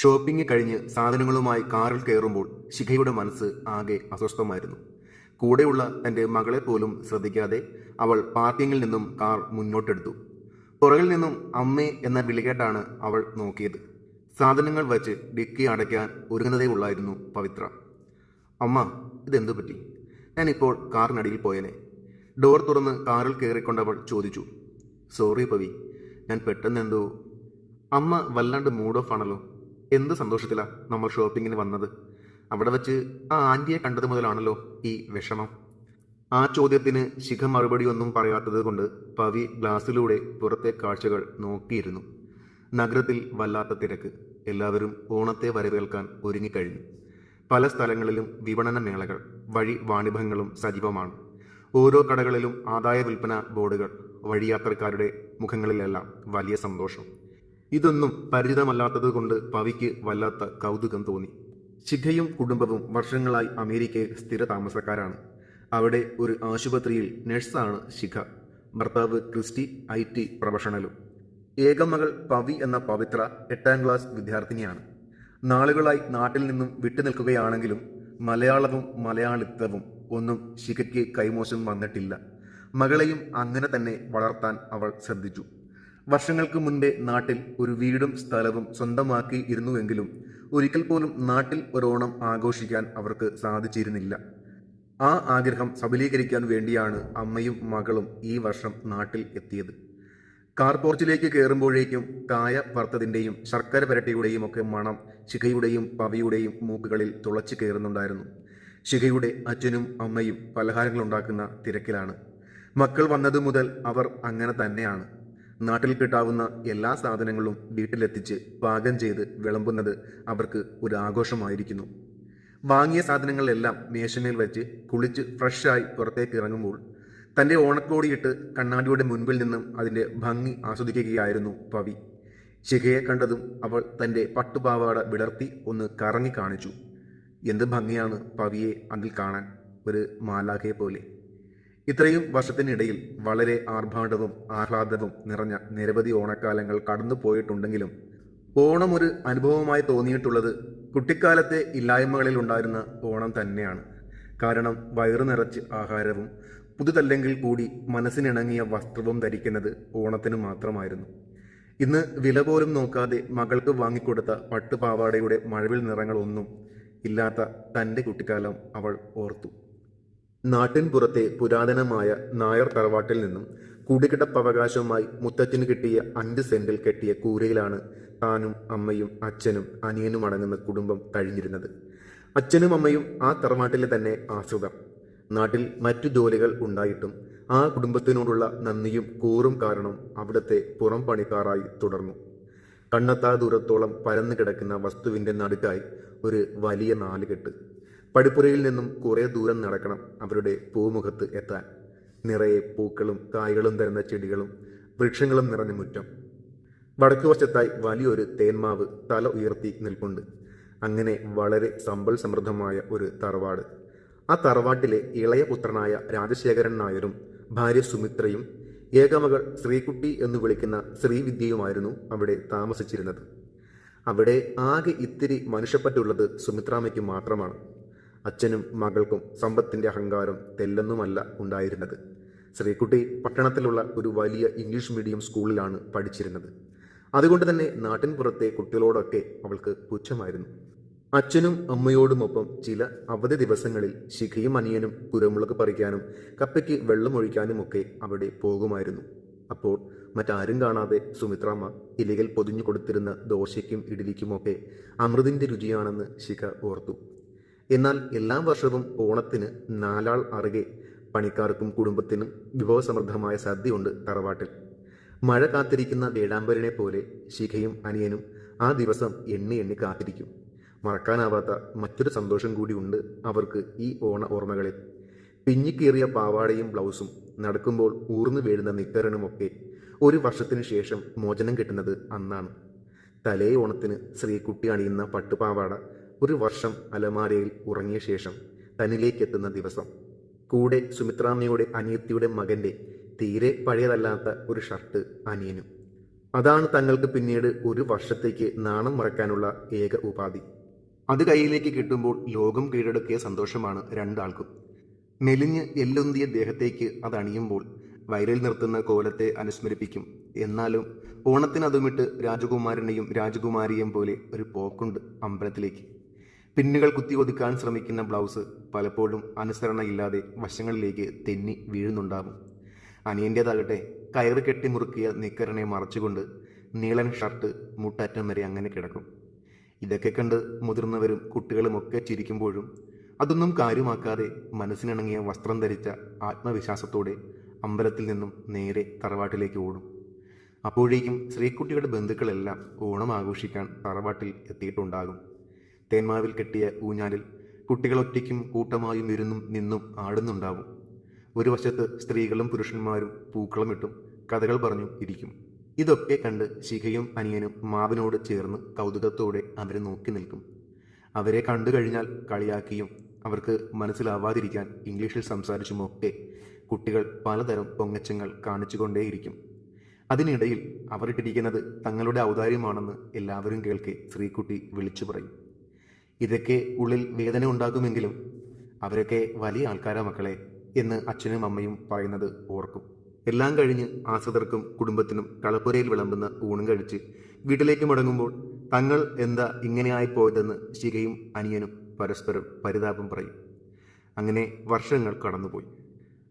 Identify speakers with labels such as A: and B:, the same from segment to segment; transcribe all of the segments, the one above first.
A: Shopping കഴിഞ്ഞ് സാധനങ്ങളുമായി കാറിൽ കയറുമ്പോൾ ശിഖയുടെ മനസ്സ് ആകെ അസ്വസ്ഥമായിരുന്നു. കൂടെയുള്ള തൻ്റെ മകളെ പോലും ശ്രദ്ധിക്കാതെ അവൾ പാർക്കിങ്ങിൽ നിന്നും കാർ മുന്നോട്ടെടുത്തു. പുറകിൽ നിന്നും അമ്മേ എന്ന വിളികേട്ടാണ് അവൾ നോക്കിയത്. സാധനങ്ങൾ വച്ച് ഡിക്കി അടയ്ക്കാൻ ഒരുങ്ങുന്നതേ ഉള്ളായിരുന്നു പവിത്ര. അമ്മ, ഇതെന്തു പറ്റി? ഞാനിപ്പോൾ കാറിനടിയിൽ പോയേനെ. ഡോർ തുറന്ന് കാറിൽ കയറിക്കൊണ്ടവൾ ചോദിച്ചു. സോറി പവി, ഞാൻ പെട്ടെന്നെന്തോ. അമ്മ വല്ലാണ്ട് മൂഡ് ഓഫ് ആണല്ലോ. എന്ത് സന്തോഷത്തിലാ നമ്മൾ ഷോപ്പിങ്ങിന് വന്നത്. അവിടെ വച്ച് ആ ആൻറ്റിയെ കണ്ടത് മുതലാണല്ലോ ഈ വിഷമം. ആ ചോദ്യത്തിന് ശിഖ മറുപടി ഒന്നും പറയാത്തത് കൊണ്ട് പവി ഗ്ലാസ്സിലൂടെ പുറത്തെ കാഴ്ചകൾ നോക്കിയിരുന്നു. നഗരത്തിൽ വല്ലാത്ത തിരക്ക്. എല്ലാവരും ഓണത്തെ വരവേൽക്കാൻ ഒരുങ്ങിക്കഴിഞ്ഞു. പല സ്ഥലങ്ങളിലും വിപണന മേളകൾ, വഴി വാണിഭങ്ങളും സജീവമാണ്. ഓരോ കടകളിലും ആദായ വിൽപ്പന ബോർഡുകൾ. വഴിയാത്രക്കാരുടെ മുഖങ്ങളിലെല്ലാം വലിയ സന്തോഷം. ഇതൊന്നും പരിചിതമല്ലാത്തത് കൊണ്ട് പവിക്ക് വല്ലാത്ത കൗതുകം തോന്നി. ശിഖയും കുടുംബവും വർഷങ്ങളായി അമേരിക്കയിൽ സ്ഥിര താമസക്കാരാണ്. അവിടെ ഒരു ആശുപത്രിയിൽ നഴ്സാണ് ശിഖ. ഭർത്താവ് ക്രിസ്റ്റി IT പ്രൊഫഷണലും. ഏകമകൾ പവി എന്ന പവിത്ര 8ാം ക്ലാസ് വിദ്യാർത്ഥിനിയാണ്. നാളുകളായി നാട്ടിൽ നിന്നും വിട്ടുനിൽക്കുകയാണെങ്കിലും മലയാളവും മലയാളിത്വവും ഒന്നും ശിഖയ്ക്ക് കൈമോശം വന്നിട്ടില്ല. മകളെയും അങ്ങനെ തന്നെ വളർത്താൻ അവൾ ശ്രദ്ധിച്ചു. വർഷങ്ങൾക്ക് മുൻപേ നാട്ടിൽ ഒരു വീടും സ്ഥലവും സ്വന്തമാക്കി ഇരുന്നുവെങ്കിലും ഒരിക്കൽ പോലും നാട്ടിൽ ഒരോണം ആഘോഷിക്കാൻ അവർക്ക് സാധിച്ചിരുന്നില്ല. ആ ആഗ്രഹം സബലീകരിക്കാൻ വേണ്ടിയാണ് അമ്മയും മകളും ഈ വർഷം നാട്ടിൽ എത്തിയത്. കാർ പോർച്ചിലേക്ക് കയറുമ്പോഴേക്കും കായ വറുത്തതിൻ്റെയും ശർക്കര പുരട്ടിയുടെയും ഒക്കെ മണം ശിഖയുടെയും പവിയുടെയും മൂക്കുകളിൽ തുളച്ചു കയറുന്നുണ്ടായിരുന്നു. ശിഖയുടെ അച്ഛനും അമ്മയും പലഹാരങ്ങൾ ഉണ്ടാക്കുന്ന തിരക്കിലാണ്. മക്കൾ വന്നതു മുതൽ അവർ അങ്ങനെ തന്നെയാണ്. നാട്ടിൽ കിട്ടാവുന്ന എല്ലാ സാധനങ്ങളും വീട്ടിലെത്തിച്ച് പാകം ചെയ്ത് വിളമ്പുന്നത് അവർക്ക് ഒരു ആഘോഷമായിരിക്കുന്നു. വാങ്ങിയ സാധനങ്ങളെല്ലാം മേശമേൽ വെച്ച് കുളിച്ച് ഫ്രഷായി പുറത്തേക്ക് ഇറങ്ങുമ്പോൾ തൻ്റെ ഓണക്കോടിയിട്ട് കണ്ണാടിയുടെ മുൻപിൽ നിന്നും അതിൻ്റെ ഭംഗി ആസ്വദിക്കുകയായിരുന്നു പവി. ശിഖയെ കണ്ടതും അവൾ തൻ്റെ പട്ടുപാവാട വിടർത്തി ഒന്ന് കറങ്ങി കാണിച്ചു. എന്ത് ഭംഗിയാണ് പവിയെ അതിൽ കാണാൻ, ഒരു മാലാഖയെ പോലെ. ഇത്രയും വർഷത്തിനിടയിൽ വളരെ ആർഭാടവും ആഹ്ലാദവും നിറഞ്ഞ നിരവധി ഓണക്കാലങ്ങൾ കടന്നു പോയിട്ടുണ്ടെങ്കിലും ഓണം ഒരു അനുഭവമായി തോന്നിയിട്ടുള്ളത് കുട്ടിക്കാലത്തെ ഇല്ലായ്മകളിൽ ഉണ്ടായിരുന്ന ഓണം തന്നെയാണ്. കാരണം വയറു നിറച്ച് ആഹാരവും പുതുതല്ലെങ്കിൽ കൂടി മനസ്സിനിണങ്ങിയ വസ്ത്രവും ധരിക്കുന്നത് ഓണത്തിന് മാത്രമായിരുന്നു. ഇന്ന് വില പോലും നോക്കാതെ മകൾക്ക് വാങ്ങിക്കൊടുത്ത പട്ടുപാവാടയുടെ മഴവിൽ നിറങ്ങളൊന്നും ഇല്ലാത്ത തൻ്റെ കുട്ടിക്കാലം അവൾ ഓർത്തു. നാട്ടിൻ പുറത്തെ പുരാതനമായ നായർ തറവാട്ടിൽ നിന്നും കുടികിടപ്പവകാശവുമായി മുത്തച്ഛന് കിട്ടിയ 5 സെന്റിൽ കെട്ടിയ കൂരയിലാണ് താനും അമ്മയും അച്ഛനും അനിയനും അടങ്ങുന്ന കുടുംബം കഴിഞ്ഞിരുന്നത്. അച്ഛനും അമ്മയും ആ തറവാട്ടിലെ തന്നെ ആശ്രിതർ. നാട്ടിൽ മറ്റു ജോലികൾ ഉണ്ടായിട്ടും ആ കുടുംബത്തിനോടുള്ള നന്ദിയും കൂറും കാരണം അവിടുത്തെ പുറം പണിക്കാരായി തുടർന്നു. കണ്ണെത്താ ദൂരത്തോളം പരന്നു കിടക്കുന്ന വസ്തുവിൻ്റെ നടുക്കായി ഒരു വലിയ നാലുകെട്ട്. പടിപ്പുരയിൽ നിന്നും കുറേ ദൂരം നടക്കണം അവരുടെ പൂമുഖത്ത് എത്താൻ. നിറയെ പൂക്കളും കായ്കളും തരുന്ന ചെടികളും വൃക്ഷങ്ങളും നിറഞ്ഞ മുറ്റം. വടക്കുവശത്തായി വലിയൊരു തേന്മാവ് തല ഉയർത്തി നിൽപ്പുണ്ട്. അങ്ങനെ വളരെ സമ്പൽ സമൃദ്ധമായ ഒരു തറവാട്. ആ തറവാട്ടിലെ ഇളയ പുത്രനായ രാജശേഖരൻ നായരും ഭാര്യ സുമിത്രയും ഏകമകൾ ശ്രീകുട്ടി എന്ന് വിളിക്കുന്ന ശ്രീവിദ്യയുമായിരുന്നു അവിടെ താമസിച്ചിരുന്നത്. അവിടെ ആകെ ഇത്തിരി മനുഷ്യപ്പറ്റുള്ളത് സുമിത്രാമ്മയ്ക്ക് മാത്രമാണ്. അച്ഛനും മകൾക്കും സമ്പത്തിൻ്റെ അഹങ്കാരം തെല്ലൊന്നുമല്ല ഉണ്ടായിരുന്നത്. ശ്രീകുട്ടി പട്ടണത്തിലുള്ള ഒരു വലിയ ഇംഗ്ലീഷ് മീഡിയം സ്കൂളിലാണ് പഠിച്ചിരുന്നത്. അതുകൊണ്ട് തന്നെ നാട്ടിൻ പുറത്തെ കുട്ടികളോടൊക്കെ അവൾക്ക് പുച്ഛമായിരുന്നു. അച്ഛനും അമ്മയോടുമൊപ്പം ചില അവധി ദിവസങ്ങളിൽ ശിഖയും അനിയനും കുരുമുളക് പറിക്കാനും കപ്പയ്ക്ക് വെള്ളമൊഴിക്കാനുമൊക്കെ അവിടെ പോകുമായിരുന്നു. അപ്പോൾ മറ്റാരും കാണാതെ സുമിത്രാമ്മ ഇലകൾ പൊതിഞ്ഞു കൊടുത്തിരുന്ന ദോശയ്ക്കും ഇഡ്ഡലിക്കുമൊക്കെ അമൃതിൻ്റെ രുചിയാണെന്ന് ശിഖ ഓർത്തു. എന്നാൽ എല്ലാ വർഷവും ഓണത്തിന് 4 ആൾ അറികെ പണിക്കാർക്കും കുടുംബത്തിനും വിഭവസമൃദ്ധമായ സദ്യയുണ്ട് തറവാട്ടിൽ. മഴ കാത്തിരിക്കുന്ന വേഴാമ്പലിനെ പോലെ ശിഖയും അനിയനും ആ ദിവസം എണ്ണി എണ്ണി കാത്തിരിക്കും. മറക്കാനാവാത്ത മറ്റൊരു സന്തോഷം കൂടി ഉണ്ട് അവർക്ക് ഈ ഓണ ഓർമ്മകളിൽ. പിഞ്ഞിക്കീറിയ പാവാടയും ബ്ലൗസും, നടക്കുമ്പോൾ ഊർന്നു വീഴുന്ന നിക്കറിനുമൊക്കെ ഒരു വർഷത്തിന് ശേഷം മോചനം കിട്ടുന്നത് അന്നാണ്. തലേ ഓണത്തിന് ശ്രീകുട്ടി അണിയുന്ന പട്ടുപാവാട ഒരു വർഷം അലമാരയിൽ ഉറങ്ങിയ ശേഷം തന്നിലേക്കെത്തുന്ന ദിവസം. കൂടെ സുമിത്രാമ്മയുടെ അനിയത്തിയുടെ മകൻ്റെ തീരെ പഴയതല്ലാത്ത ഒരു ഷർട്ട് അനിയനും. അതാണ് തങ്ങൾക്ക് പിന്നീട് ഒരു വർഷത്തേക്ക് നാണം മറക്കാനുള്ള ഏക ഉപാധി. അത് കയ്യിലേക്ക് കിട്ടുമ്പോൾ ലോകം കീഴടക്കിയ സന്തോഷമാണ് രണ്ടാൾക്കും. മെലിഞ്ഞ് എല്ലുന്തിയ ദേഹത്തേക്ക് അത് അണിയുമ്പോൾ വയലിൽ നിർത്തുന്ന കോലത്തെ അനുസ്മരിപ്പിക്കും. എന്നാലും ഓണത്തിനതുമിട്ട് രാജകുമാരനെയും രാജകുമാരിയെയും പോലെ ഒരു പോക്കുണ്ട് അമ്പലത്തിലേക്ക്. പിന്നുകൾ കുത്തി ഒതുക്കാൻ ശ്രമിക്കുന്ന ബ്ലൗസ് പലപ്പോഴും അനുസരണയില്ലാതെ വശങ്ങളിലേക്ക് തെന്നി വീഴുന്നുണ്ടാവും. അനിയൻ്റേതാകട്ടെ കയറ് കെട്ടി മുറുക്കിയ നിക്കറിനെ മറച്ചുകൊണ്ട് നീളൻ ഷർട്ട് മുട്ടറ്റം വരെ അങ്ങനെ കിടക്കും. ഇതൊക്കെ കണ്ട് മുതിർന്നവരും കുട്ടികളുമൊക്കെ ചിരിക്കുമ്പോഴും അതൊന്നും കാര്യമാക്കാതെ മനസ്സിനിണങ്ങിയ വസ്ത്രം ധരിച്ച ആത്മവിശ്വാസത്തോടെ അമ്പലത്തിൽ നിന്നും നേരെ തറവാട്ടിലേക്ക് ഓടും. അപ്പോഴേക്കും ശ്രീകുട്ടിയുടെ ബന്ധുക്കളെല്ലാം ഓണം ആഘോഷിക്കാൻ തറവാട്ടിൽ എത്തിയിട്ടുണ്ടാകും. തേന്മാവിൽ കെട്ടിയ ഊഞ്ഞാലിൽ കുട്ടികളൊറ്റയ്ക്കും കൂട്ടമായും ഇരുന്നും നിന്നും ആടുന്നുണ്ടാവും. ഒരു വശത്ത് സ്ത്രീകളും പുരുഷന്മാരും പൂക്കളമിട്ടും കഥകൾ പറഞ്ഞും ഇരിക്കും. ഇതൊക്കെ കണ്ട് ശിഖയും അനിയനും മാവിനോട് ചേർന്ന് കൗതുകത്തോടെ അവരെ നോക്കി നിൽക്കും. അവരെ കണ്ടു കഴിഞ്ഞാൽ കളിയാക്കിയും അവർക്ക് മനസ്സിലാവാതിരിക്കാൻ ഇംഗ്ലീഷിൽ സംസാരിച്ചുമൊക്കെ കുട്ടികൾ പലതരം പൊങ്ങച്ചങ്ങൾ കാണിച്ചുകൊണ്ടേയിരിക്കും. അതിനിടയിൽ അവരിട്ടിരിക്കുന്നത് തങ്ങളുടെ ഔദാര്യമാണെന്ന് എല്ലാവരും കേൾക്കെ ശ്രീകുട്ടി വിളിച്ചു പറയും. ഇതൊക്കെ ഉള്ളിൽ വേദന ഉണ്ടാക്കുമെങ്കിലും അവരൊക്കെ വലിയ ആൾക്കാരാ മക്കളെ എന്ന് അച്ഛനും അമ്മയും പറയുന്നത് ഓർക്കും. എല്ലാം കഴിഞ്ഞ് ആശ്രിതർക്കും കുടുംബത്തിനും കളപ്പുരയിൽ വിളമ്പുന്ന ഊണും കഴിച്ച് വീട്ടിലേക്ക് മടങ്ങുമ്പോൾ തങ്ങൾ എന്താ ഇങ്ങനെയായിപ്പോയതെന്ന് ശിഖയും അനിയനും പരസ്പരം പരിതാപം പറയും. അങ്ങനെ വർഷങ്ങൾ കടന്നുപോയി.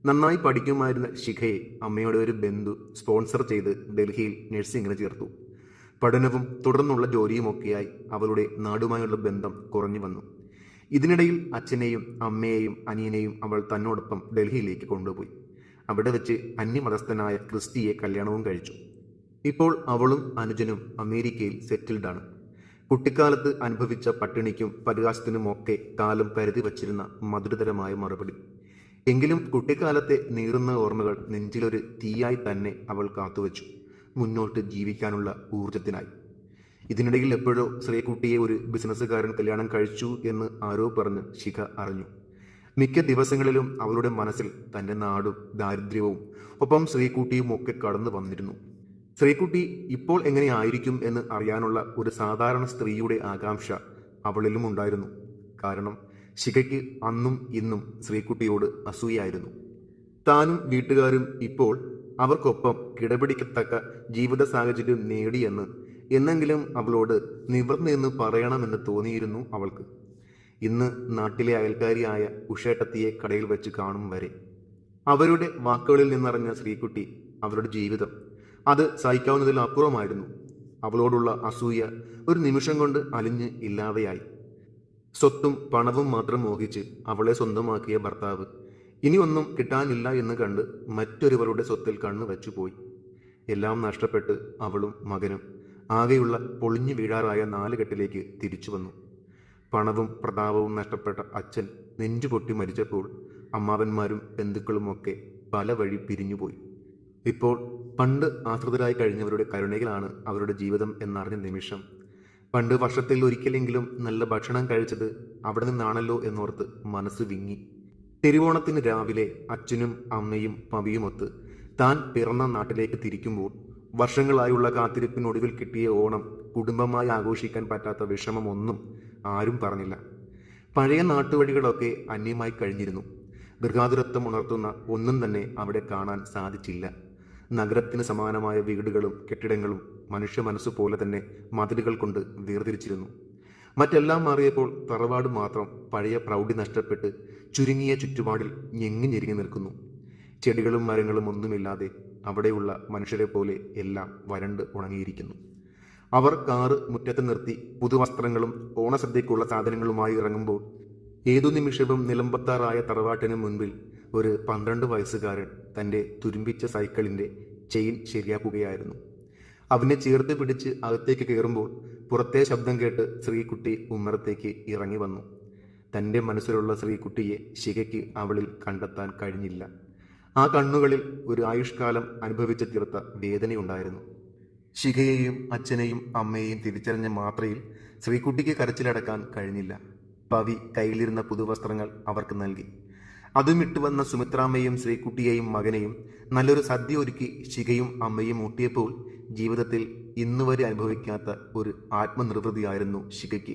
A: നന്നായി പഠിക്കുമായിരുന്ന ശിഖയെ അമ്മയുടെ ഒരു ബന്ധു സ്പോൺസർ ചെയ്ത് ഡൽഹിയിൽ നഴ്സിംഗിന് ചേർത്തു. പഠനവും തുടർന്നുള്ള ജോലിയുമൊക്കെയായി അവളുടെ നാടുമായുള്ള ബന്ധം കുറഞ്ഞു വന്നു. ഇതിനിടയിൽ അച്ഛനെയും അമ്മയെയും അനിയനെയും അവൾ തന്നോടൊപ്പം ഡൽഹിയിലേക്ക് കൊണ്ടുപോയി. അവിടെ വെച്ച് അന്യമതസ്ഥനായ ക്രിസ്റ്റിയെ കല്യാണവും കഴിച്ചു. ഇപ്പോൾ അവളും അനുജനും അമേരിക്കയിൽ സെറ്റിൽഡാണ്. കുട്ടിക്കാലത്ത് അനുഭവിച്ച പട്ടിണിക്കും പരിഹാസത്തിനുമൊക്കെ കാലം കരുതി വച്ചിരുന്ന മധുരതരമായ മറുപടി. എങ്കിലും കുട്ടിക്കാലത്തെ നീറുന്ന ഓർമ്മകൾ നെഞ്ചിലൊരു തീയായി തന്നെ അവൾ കാത്തുവച്ചു, മുന്നോട്ട് ജീവിക്കാനുള്ള ഊർജത്തിനായി. ഇതിനിടയിൽ എപ്പോഴോ ശ്രീകുട്ടിയെ ഒരു ബിസിനസ്സുകാരൻ കല്യാണം കഴിച്ചു എന്ന് ആരോ പറഞ്ഞ് ശിഖ അറിഞ്ഞു. മിക്ക ദിവസങ്ങളിലും അവളുടെ മനസ്സിൽ തൻ്റെ നാടും ദാരിദ്ര്യവും ഒപ്പം ശ്രീകുട്ടിയും ഒക്കെ കടന്നു വന്നിരുന്നു. ശ്രീകുട്ടി ഇപ്പോൾ എങ്ങനെയായിരിക്കും എന്ന് അറിയാനുള്ള ഒരു സാധാരണ സ്ത്രീയുടെ ആകാംക്ഷ അവളിലും ഉണ്ടായിരുന്നു. കാരണം ശിഖയ്ക്ക് അന്നും ഇന്നും ശ്രീകുട്ടിയോട് അസൂയായിരുന്നു. താനും വീട്ടുകാരും ഇപ്പോൾ അവർക്കൊപ്പം കിടപിടിക്കത്തക്ക ജീവിത സാഹചര്യം നേടിയെന്ന് എന്നെങ്കിലും അവളോട് നിവർന്നെന്ന് പറയണമെന്ന് തോന്നിയിരുന്നു അവൾക്ക്. ഇന്ന് നാട്ടിലെ അയൽക്കാരിയായ ഉഷേട്ടത്തിയെ കടയിൽ വെച്ച് കാണും വരെ അവരുടെ വാക്കുകളിൽ നിന്നറിഞ്ഞ ശ്രീകുട്ടി അവരുടെ ജീവിതം അത് സഹിക്കാവുന്നതിൽ അപ്പുറമായിരുന്നു. അവളോടുള്ള അസൂയ ഒരു നിമിഷം കൊണ്ട് അലിഞ്ഞ് ഇല്ലാതെയായി. സ്വത്തും പണവും മാത്രം മോഹിച്ച് അവളെ സ്വന്തമാക്കിയ ഭർത്താവ് ഇനി ഒന്നും കിട്ടാനില്ല എന്ന് കണ്ട് മറ്റൊരുവരുടെ സ്വത്തിൽ കണ്ണു വെച്ചുപോയി. എല്ലാം നഷ്ടപ്പെട്ട് അവളും മകനും ആകെയുള്ള പൊളിഞ്ഞു വീഴാറായ 4 കെട്ടിലേക്ക് തിരിച്ചു വന്നു. പണവും പ്രതാപവും നഷ്ടപ്പെട്ട അച്ഛൻ നെഞ്ചുപൊട്ടി മരിച്ചപ്പോൾ അമ്മാവന്മാരും ബന്ധുക്കളുമൊക്കെ പല വഴി പിരിഞ്ഞുപോയി. ഇപ്പോൾ പണ്ട് ആശ്രിതരായി കഴിഞ്ഞവരുടെ കരുണയിലാണ് അവരുടെ ജീവിതം എന്നറിഞ്ഞ നിമിഷം പണ്ട് വർഷത്തിൽ ഒരിക്കലെങ്കിലും നല്ല ഭക്ഷണം കഴിച്ചത് അവിടെ നിന്നാണല്ലോ എന്നോർത്ത് മനസ്സ് വിങ്ങി. തിരുവോണത്തിന് രാവിലെ അച്ഛനും അമ്മയും പവിയുമൊത്ത് താൻ പിറന്ന നാട്ടിലേക്ക് തിരിക്കുമ്പോൾ വർഷങ്ങളായുള്ള കാത്തിരിപ്പിനൊടുവിൽ കിട്ടിയ ഓണം കുടുംബമായി ആഘോഷിക്കാൻ പറ്റാത്ത വിഷമമൊന്നും ആരും പറഞ്ഞില്ല. പഴയ നാട്ടുവഴികളൊക്കെ അന്യമായി കഴിഞ്ഞിരുന്നു. ഗൃഹാതുരത്വം ഉണർത്തുന്ന ഒന്നും തന്നെ അവിടെ കാണാൻ സാധിച്ചില്ല. നഗരത്തിന് സമാനമായ വീടുകളും കെട്ടിടങ്ങളും മനുഷ്യ മനസ്സു പോലെ തന്നെ മതിലുകൾ കൊണ്ട് വേർതിരിച്ചിരുന്നു. മറ്റെല്ലാം മാറിയപ്പോൾ തറവാട് മാത്രം പഴയ പ്രൗഢി നഷ്ടപ്പെട്ട് ചുരുങ്ങിയ ചുറ്റുപാടിൽ ഞെങ്ങി ഞെരുങ്ങി നിൽക്കുന്നു. ചെടികളും മരങ്ങളും ഒന്നുമില്ലാതെ അവിടെയുള്ള മനുഷ്യരെ പോലെ എല്ലാം വരണ്ട് ഉണങ്ങിയിരിക്കുന്നു. അവർ കാറ് മുറ്റത്ത് നിർത്തി പുതുവസ്ത്രങ്ങളും ഓണസദ്യക്കുള്ള സാധനങ്ങളുമായി ഇറങ്ങുമ്പോൾ ഏതു നിമിഷവും നിലമ്പത്താറായ തറവാട്ടിന് മുൻപിൽ ഒരു 12 വയസ്സുകാരൻ തൻ്റെ തുരുമ്പിച്ച സൈക്കിളിൻ്റെ ചെയിൻ ശരിയാക്കുകയായിരുന്നു. അവനെ ചേർത്ത് പിടിച്ച് അകത്തേക്ക് കയറുമ്പോൾ പുറത്തെ ശബ്ദം കേട്ട് ശ്രീകുട്ടി ഉമ്മറത്തേക്ക് ഇറങ്ങി വന്നു. തൻ്റെ മനസ്സിലുള്ള ശ്രീകുട്ടിയെ ശിഖയ്ക്ക് അവളിൽ കണ്ടെത്താൻ കഴിഞ്ഞില്ല. ആ കണ്ണുകളിൽ ഒരു ആയുഷ്കാലം അനുഭവിച്ച് തീർത്ത വേദനയുണ്ടായിരുന്നു. ശിഖയെയും അച്ഛനെയും അമ്മയെയും തിരിച്ചറിഞ്ഞ മാത്രയിൽ ശ്രീകുട്ടിക്ക് കരച്ചിലടക്കാൻ കഴിഞ്ഞില്ല. പവി കയ്യിലിരുന്ന പുതുവസ്ത്രങ്ങൾ അവർക്ക് നൽകി. അതും ഇട്ടുവന്ന സുമിത്രാമ്മയും ശ്രീകുട്ടിയെയും മകനെയും നല്ലൊരു സദ്യ ഒരുക്കി ശിഖയും അമ്മയും ഊട്ടിയപ്പോൾ ജീവിതത്തിൽ ഇന്നുവരെ അനുഭവിക്കാത്ത ഒരു ആത്മനിർവൃതിയായിരുന്നു ശിഖയ്ക്ക്.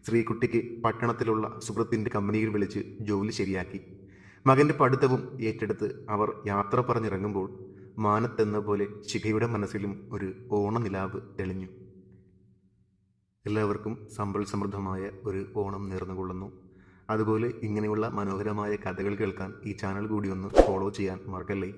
A: ശ്രീകുട്ടിക്ക് പട്ടണത്തിലുള്ള സുഹൃത്തിൻ്റെ കമ്പനിയിൽ വിളിച്ച് ജോലി ശരിയാക്കി. മകൻ്റെ പഠിത്തവും ഏറ്റെടുത്ത് അവർ യാത്ര പറഞ്ഞിറങ്ങുമ്പോൾ മാനത്തെന്ന പോലെ ശിഖയുടെ മനസ്സിലും ഒരു ഓണനിലാവ് തെളിഞ്ഞു. എല്ലാവർക്കും സമ്പൽ സമൃദ്ധമായ ഒരു ഓണം നേർന്നുകൊള്ളുന്നു. അതുപോലെ ഇങ്ങനെയുള്ള മനോഹരമായ കഥകൾ കേൾക്കാൻ ഈ ചാനൽ കൂടി ഒന്ന് ഫോളോ ചെയ്യാൻ മറക്കല്ലേ.